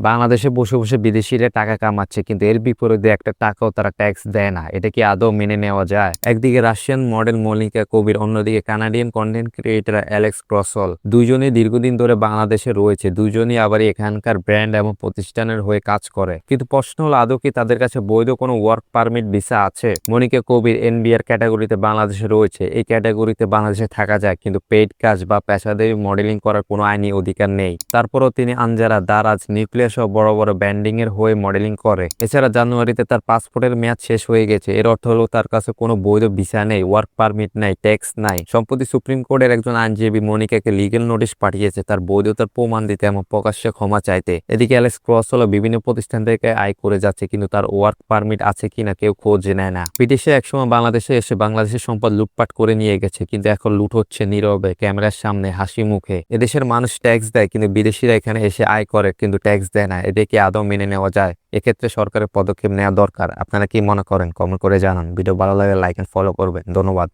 বাংলাদেশে বসে বসে বিদেশিরা টাকা কামাচ্ছে, কিন্তু এর বিপরীতে একটা টাকাও তারা ট্যাক্স দেয় না। এটা কি আদৌ মেনে নেওয়া যায়? একদিকে রাশিয়ান মডেল মনিকা কবির, অন্যদিকে কানাডিয়ান কন্টেন্ট ক্রিয়েটর অ্যালেক্স ক্রসল। দুইজনই দীর্ঘদিন ধরে বাংলাদেশে রয়েছে, দুইজনই আবার এখানকার ব্র্যান্ড এবং প্রতিষ্ঠানের হয়ে কাজ করে। কিন্তু প্রশ্ন হলো, আদৌ কি তাদের কাছে বৈধ কোনো ওয়ার্ক পারমিট ভিসা আছে? মনিকা কবির এনবিআর ক্যাটাগরিতে বাংলাদেশে রয়েছে। এই ক্যাটাগরিতে বাংলাদেশে থাকা যায়, কিন্তু পেইড কাজ বা পেশাদারী মডেলিং করার কোনো আইনি অধিকার নেই। তারপরও তিনি আনজারা, দারাজ, নিউক্লিয়াস সহ বড় বড় ব্র্যান্ডিং এর হয়ে মডেলিং করে। এছাড়া জানুয়ারিতে তার পাসপোর্টের মেয়াদ শেষ হয়ে গেছে। এর অর্থ হলো তার কাছে কোনো বৈধ ভিসা নেই, ওয়ার্ক পারমিট নাই, ট্যাক্স নাই। সম্প্রতি সুপ্রিম কোর্টের একজন আইনজীবী মনিকাকে লিগেল নোটিশ পাঠিয়েছে তার বৈধতার প্রমাণ দিতে এবং প্রকাশ্যে ক্ষমা চাইতে। এদিকে অ্যালেক্স ক্রসল বিভিন্ন প্রতিষ্ঠান থেকে আয় করে যাচ্ছে, কিন্তু তার ওয়ার্ক পারমিট আছে কিনা কেউ খোঁজ নেয় না। ব্রিটিশরা একসময় বাংলাদেশে এসে বাংলাদেশের সম্পদ লুটপাট করে নিয়ে গেছে, কিন্তু এখন লুট হচ্ছে নীরবে, ক্যামেরার সামনে, হাসি মুখে। এদেশের মানুষ ট্যাক্স দেয়, কিন্তু বিদেশিরা এখানে এসে আয় করে কিন্তু ট্যাক্স দেয় না। এদেরকে আদৌ মেনে নেওয়া যায়? এক্ষেত্রে সরকারের পদক্ষেপ নেওয়া দরকার। আপনারা কি মনে করেন? কমেন্ট করে জানান। ভিডিও ভালো লাগলে লাইক এন্ড ফলো করবেন। ধন্যবাদ।